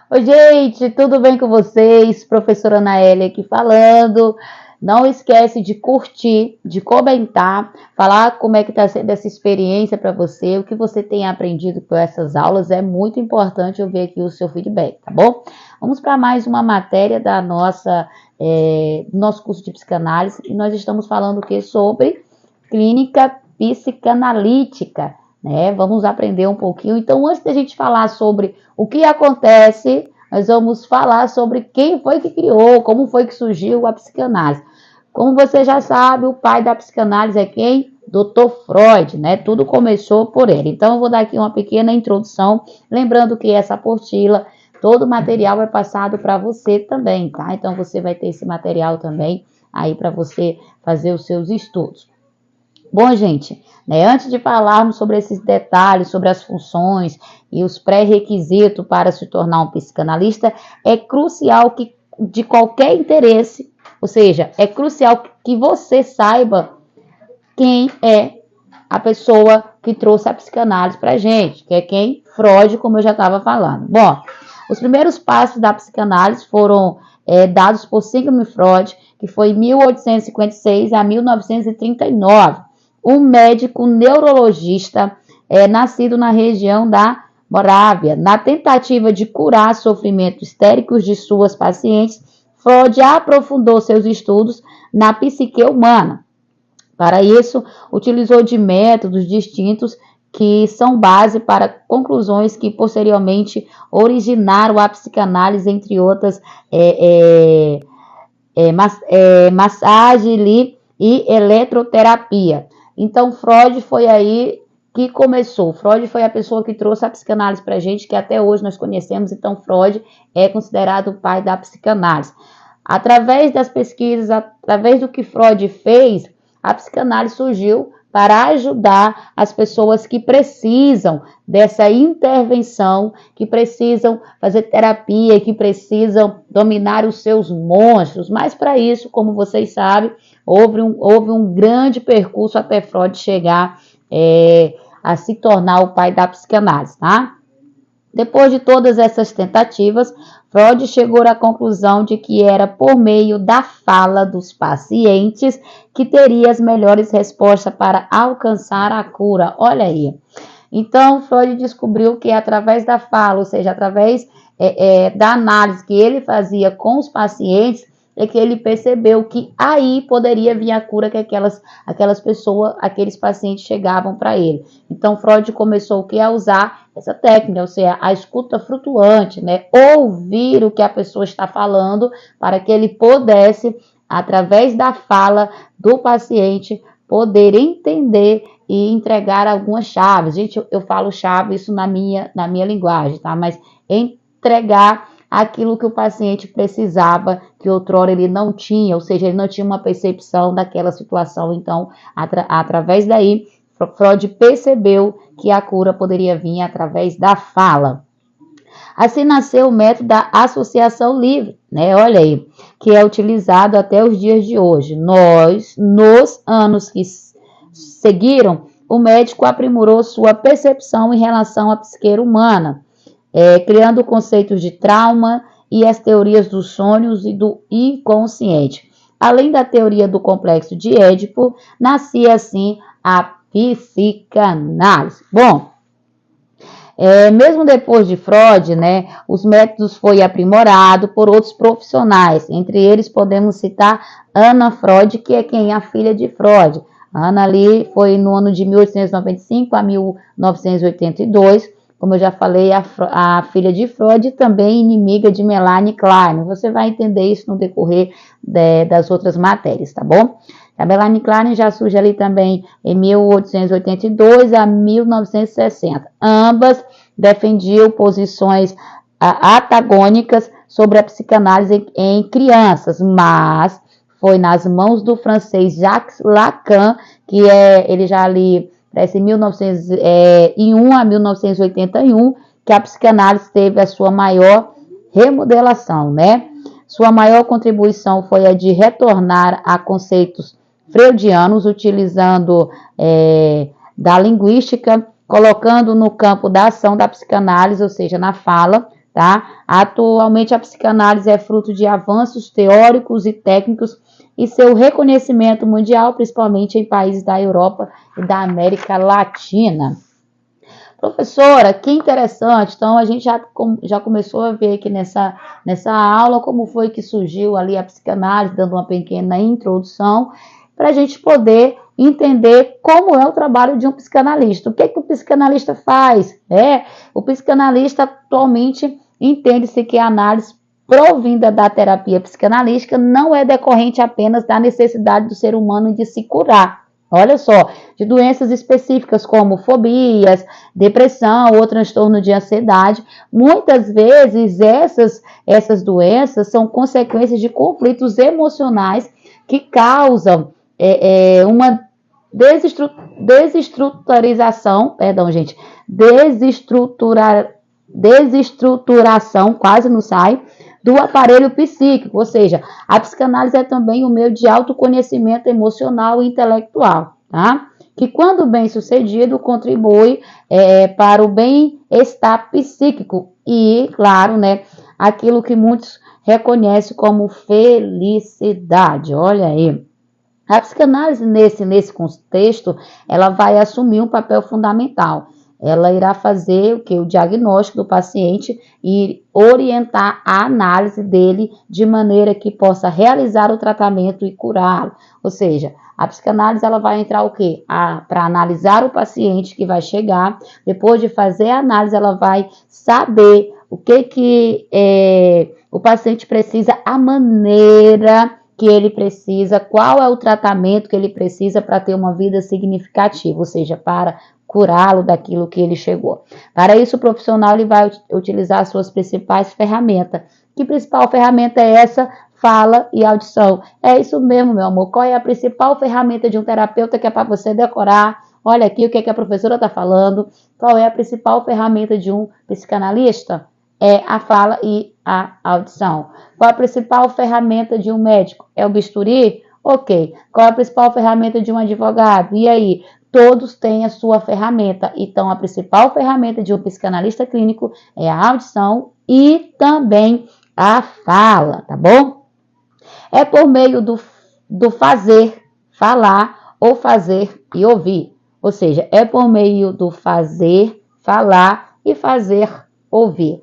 Oi, gente, tudo bem com vocês? Professora Anaélia aqui falando. Não esquece de curtir, de comentar, falar como é que está sendo essa experiência para você, o que você tem aprendido com essas aulas. É muito importante eu ver aqui o seu feedback, tá bom? Vamos para mais uma matéria da do nosso curso de psicanálise e nós estamos falando o que? Sobre clínica psicanalítica, né? Vamos aprender um pouquinho. Então, antes da gente falar sobre o que acontece, nós vamos falar sobre quem foi que criou, como foi que surgiu a psicanálise. Como você já sabe, o pai da psicanálise é quem? Dr. Freud, né? Tudo começou por ele. Então, eu vou dar aqui uma pequena introdução, lembrando que essa apostila, todo o material é passado para você também, tá? Então, você vai ter esse material também aí para você fazer os seus estudos. Bom, gente, né, antes de falarmos sobre esses detalhes, sobre as funções e os pré-requisitos para se tornar um psicanalista, é crucial que, de qualquer interesse, ou seja, é crucial que você saiba quem é a pessoa que trouxe a psicanálise para a gente, que é quem? Freud, como eu já estava falando. Bom, os primeiros passos da psicanálise foram dados por Sigmund Freud, que foi em 1856 a 1939. Um médico neurologista nascido na região da Morávia. Na tentativa de curar sofrimentos histéricos de suas pacientes, Freud aprofundou seus estudos na psique humana. Para isso, utilizou de métodos distintos que são base para conclusões que posteriormente originaram a psicanálise, entre outras, massagem e eletroterapia. Então, Freud foi aí que começou. Freud foi a pessoa que trouxe a psicanálise para a gente, que até hoje nós conhecemos. Então, Freud é considerado o pai da psicanálise. Através das pesquisas, através do que Freud fez, a psicanálise surgiu para ajudar as pessoas que precisam dessa intervenção, que precisam fazer terapia, que precisam dominar os seus monstros. Mas para isso, como vocês sabem, houve um grande percurso até Freud chegar a se tornar o pai da psicanálise, tá? Depois de todas essas tentativas, Freud chegou à conclusão de que era por meio da fala dos pacientes que teria as melhores respostas para alcançar a cura. Olha aí. Então, Freud descobriu que através da fala, ou seja, através da análise que ele fazia com os pacientes, é que ele percebeu que aí poderia vir a cura que aquelas pessoas, aqueles pacientes chegavam para ele. Então, Freud começou a usar essa técnica, ou seja, a escuta flutuante, né? Ouvir o que a pessoa está falando para que ele pudesse, através da fala do paciente, poder entender e entregar algumas chaves. Gente, eu falo chave, isso na minha linguagem, tá? Mas entregar aquilo que o paciente precisava, que outrora ele não tinha, ou seja, ele não tinha uma percepção daquela situação. Então, através daí, Freud percebeu que a cura poderia vir através da fala. Assim nasceu o método da associação livre, né? Olha aí, que é utilizado até os dias de hoje. Nos anos que seguiram, o médico aprimorou sua percepção em relação à psique humana, criando conceitos de trauma e as teorias dos sonhos e do inconsciente. Além da teoria do complexo de Édipo, nascia assim a psicanálise. Bom, mesmo depois de Freud, né, os métodos foram aprimorados por outros profissionais. Entre eles podemos citar Anna Freud, que é quem? A filha de Freud. Anna ali foi no ano de 1895 a 1982. Como eu já falei, a filha de Freud, também inimiga de Melanie Klein. Você vai entender isso no decorrer das outras matérias, tá bom? A Melanie Klein já surge ali também em 1882 a 1960. Ambas defendiam posições antagônicas sobre a psicanálise em crianças, mas foi nas mãos do francês Jacques Lacan, que ele já ali em 1901 a 1981, que a psicanálise teve a sua maior remodelação, né? Sua maior contribuição foi a de retornar a conceitos freudianos, utilizando da linguística, colocando no campo da ação da psicanálise, ou seja, na fala, tá? Atualmente a psicanálise é fruto de avanços teóricos e técnicos e seu reconhecimento mundial, principalmente em países da Europa e da América Latina. Professora, que interessante. Então, a gente já começou a ver aqui nessa aula como foi que surgiu ali a psicanálise, dando uma pequena introdução, para a gente poder entender como é o trabalho de um psicanalista. O que o psicanalista faz? O psicanalista atualmente entende-se que a análise provinda da terapia psicanalística não é decorrente apenas da necessidade do ser humano de se curar. Olha só, de doenças específicas como fobias, depressão ou transtorno de ansiedade. Muitas vezes essas doenças são consequências de conflitos emocionais que causam uma desestruturação, quase não sai, do aparelho psíquico, ou seja, a psicanálise é também um meio de autoconhecimento emocional e intelectual, tá? Que quando bem sucedido contribui para o bem-estar psíquico e, claro, né, aquilo que muitos reconhecem como felicidade. Olha aí. A psicanálise nesse contexto, ela vai assumir um papel fundamental. Ela irá fazer o diagnóstico do paciente e orientar a análise dele de maneira que possa realizar o tratamento e curá-lo. Ou seja, a psicanálise ela vai entrar para analisar o paciente que vai chegar. Depois de fazer a análise, ela vai saber o que o paciente precisa, a maneira que ele precisa, qual é o tratamento que ele precisa para ter uma vida significativa, ou seja, para curá-lo daquilo que ele chegou. Para isso, o profissional ele vai utilizar as suas principais ferramentas. Que principal ferramenta é essa? Fala e audição. É isso mesmo, meu amor. Qual é a principal ferramenta de um terapeuta que é para você decorar? Olha aqui o que a professora está falando. Qual é a principal ferramenta de um psicanalista? É a fala e a audição. Qual a principal ferramenta de um médico? É o bisturi? Ok. Qual a principal ferramenta de um advogado? E aí? Todos têm a sua ferramenta. Então, a principal ferramenta de um psicanalista clínico é a audição e também a fala, tá bom? É por meio do fazer, falar ou fazer e ouvir. Ou seja, é por meio do fazer, falar e fazer ouvir.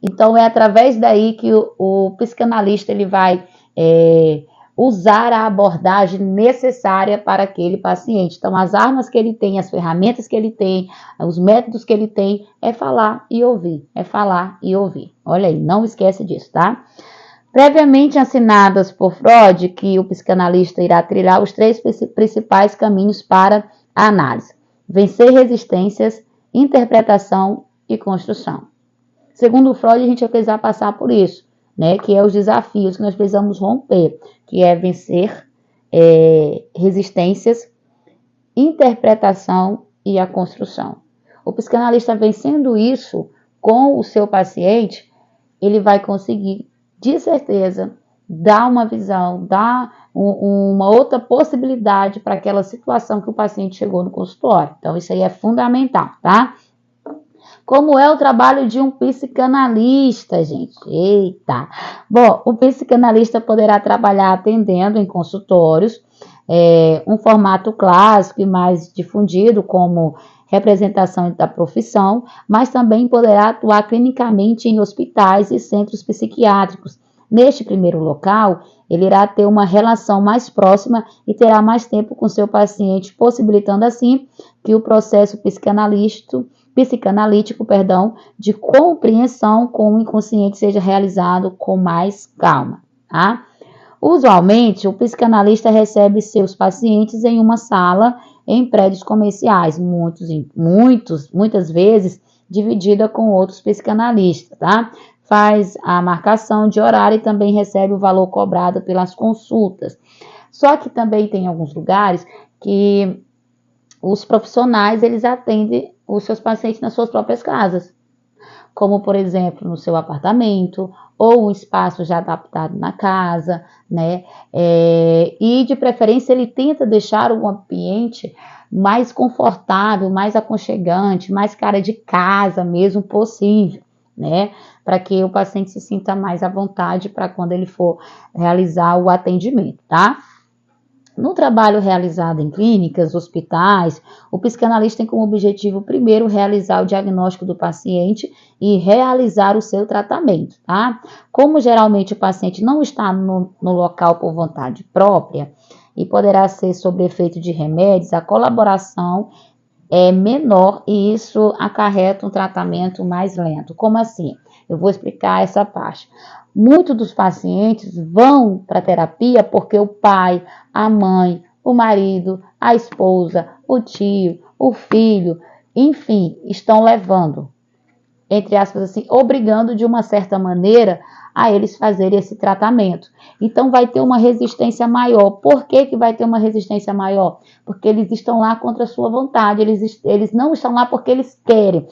Então, é através daí que o psicanalista ele vai usar a abordagem necessária para aquele paciente. Então, as armas que ele tem, as ferramentas que ele tem, os métodos que ele tem, é falar e ouvir. É falar e ouvir. Olha aí, não esquece disso, tá? Previamente ensinadas por Freud, que o psicanalista irá trilhar os 3 principais caminhos para a análise: vencer resistências, interpretação e construção. Segundo Freud, a gente vai precisar passar por isso, né? Que é os desafios que nós precisamos romper, que é vencer resistências, interpretação e a construção. O psicanalista vencendo isso com o seu paciente, ele vai conseguir, de certeza, dar uma visão, dar uma outra possibilidade para aquela situação que o paciente chegou no consultório. Então, isso aí é fundamental, tá? Como é o trabalho de um psicanalista, gente? Eita! Bom, o psicanalista poderá trabalhar atendendo em consultórios, um formato clássico e mais difundido como representação da profissão, mas também poderá atuar clinicamente em hospitais e centros psiquiátricos. Neste primeiro local, ele irá ter uma relação mais próxima e terá mais tempo com seu paciente, possibilitando assim que o processo psicanalítico, de compreensão com o inconsciente seja realizado com mais calma, tá? Usualmente, o psicanalista recebe seus pacientes em uma sala em prédios comerciais, muitas vezes dividida com outros psicanalistas, tá? Faz a marcação de horário e também recebe o valor cobrado pelas consultas. Só que também tem alguns lugares que os profissionais eles atendem os seus pacientes nas suas próprias casas, como, por exemplo, no seu apartamento ou um espaço já adaptado na casa, né? E, de preferência, ele tenta deixar o ambiente mais confortável, mais aconchegante, mais cara de casa mesmo possível, né? Para que o paciente se sinta mais à vontade para quando ele for realizar o atendimento, tá? No trabalho realizado em clínicas, hospitais, o psicanalista tem como objetivo, primeiro, realizar o diagnóstico do paciente e realizar o seu tratamento, tá? Como geralmente o paciente não está no local por vontade própria e poderá ser sob efeito de remédios, a colaboração é menor e isso acarreta um tratamento mais lento. Como assim? Eu vou explicar essa parte. Muitos dos pacientes vão para a terapia porque o pai, a mãe, o marido, a esposa, o tio, o filho, enfim, estão levando, entre aspas assim, obrigando de uma certa maneira a eles fazerem esse tratamento. Então vai ter uma resistência maior. Por que vai ter uma resistência maior? Porque eles estão lá contra a sua vontade, eles não estão lá porque eles querem.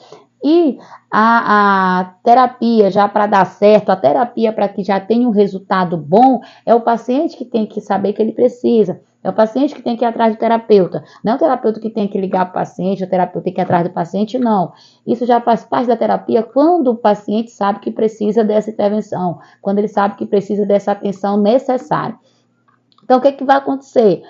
E a terapia, já para dar certo, a terapia para que já tenha um resultado bom, é o paciente que tem que saber que ele precisa. É o paciente que tem que ir atrás do terapeuta. Não é o terapeuta que tem que ligar para o paciente, o terapeuta tem que ir atrás do paciente, não. Isso já faz parte da terapia quando o paciente sabe que precisa dessa intervenção, quando ele sabe que precisa dessa atenção necessária. Então, o que vai acontecer?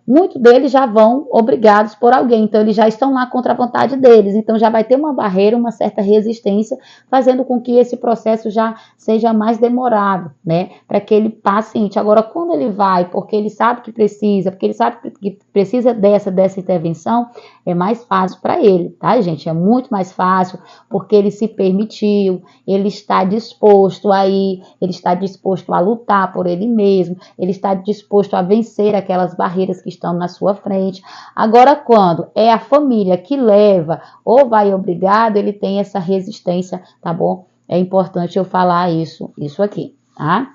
Muitos deles já vão obrigados por alguém, então eles já estão lá contra a vontade deles, então já vai ter uma barreira, uma certa resistência, fazendo com que esse processo já seja mais demorado, né, para aquele paciente. Agora, quando ele vai, porque ele sabe que precisa, porque ele sabe que precisa dessa intervenção, é mais fácil para ele, tá, gente? É muito mais fácil, porque ele se permitiu, ele está disposto a ir, ele está disposto a lutar por ele mesmo, ele está disposto a vencer aquelas barreiras que estão na sua frente. Agora, quando é a família que leva ou vai obrigado, ele tem essa resistência, tá bom? É importante eu falar isso aqui, tá?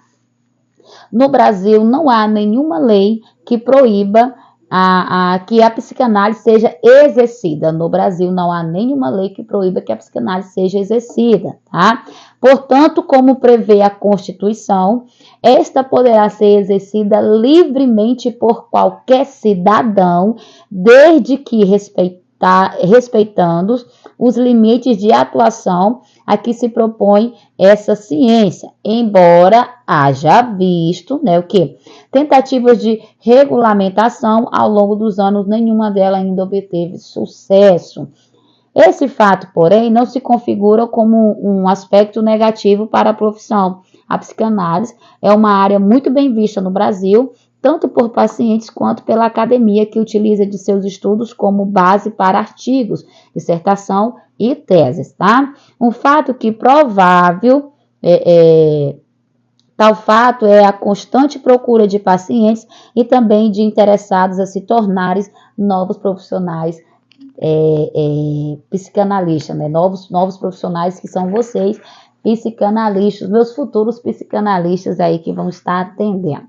No Brasil, não há nenhuma lei que proíba que a psicanálise seja exercida. No Brasil, não há nenhuma lei que proíba que a psicanálise seja exercida, tá? Portanto, como prevê a Constituição, esta poderá ser exercida livremente por qualquer cidadão, desde que respeitando os limites de atuação a que se propõe essa ciência, embora haja visto, né, o quê? Tentativas de regulamentação ao longo dos anos, nenhuma delas ainda obteve sucesso. Esse fato, porém, não se configura como um aspecto negativo para a profissão. A psicanálise é uma área muito bem vista no Brasil, tanto por pacientes quanto pela academia, que utiliza de seus estudos como base para artigos, dissertação e teses, tá? Um fato que provável Tal fato é a constante procura de pacientes e também de interessados a se tornarem novos profissionais psicanalistas, né? Novos profissionais que são vocês, psicanalistas, meus futuros psicanalistas aí que vão estar atendendo.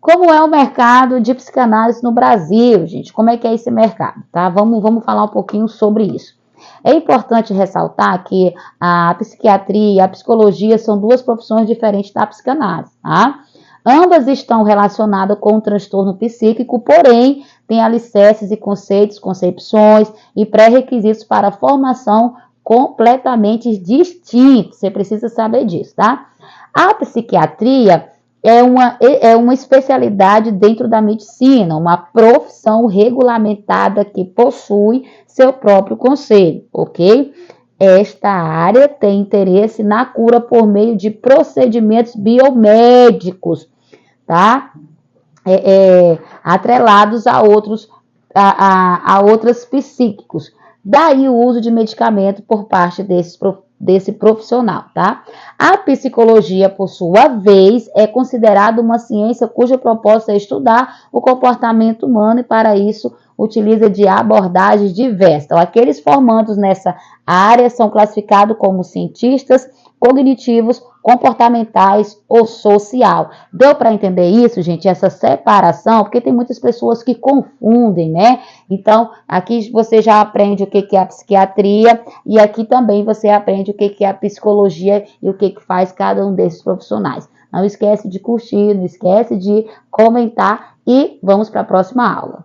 Como é o mercado de psicanálise no Brasil, gente? Como é que é esse mercado, tá? Vamos falar um pouquinho sobre isso. É importante ressaltar que a psiquiatria e a psicologia são duas profissões diferentes da psicanálise, tá? Ambas estão relacionadas com o transtorno psíquico, porém, têm alicerces e conceitos, concepções e pré-requisitos para a formação completamente distintos. Você precisa saber disso, tá? A psiquiatria é uma especialidade dentro da medicina, uma profissão regulamentada que possui seu próprio conselho, ok? Esta área tem interesse na cura por meio de procedimentos biomédicos, tá? Atrelados a outros psíquicos. Daí o uso de medicamento por parte desse profissional, tá? A psicologia, por sua vez, é considerada uma ciência cujo propósito é estudar o comportamento humano e, para isso, utiliza de abordagens diversas. Então, aqueles formandos nessa área são classificados como cientistas cognitivos, comportamentais ou social. Deu para entender isso, gente? Essa separação, porque tem muitas pessoas que confundem, né? Então, aqui você já aprende o que é a psiquiatria e aqui também você aprende o que é a psicologia e o que faz cada um desses profissionais. Não esquece de curtir, não esquece de comentar e vamos para a próxima aula.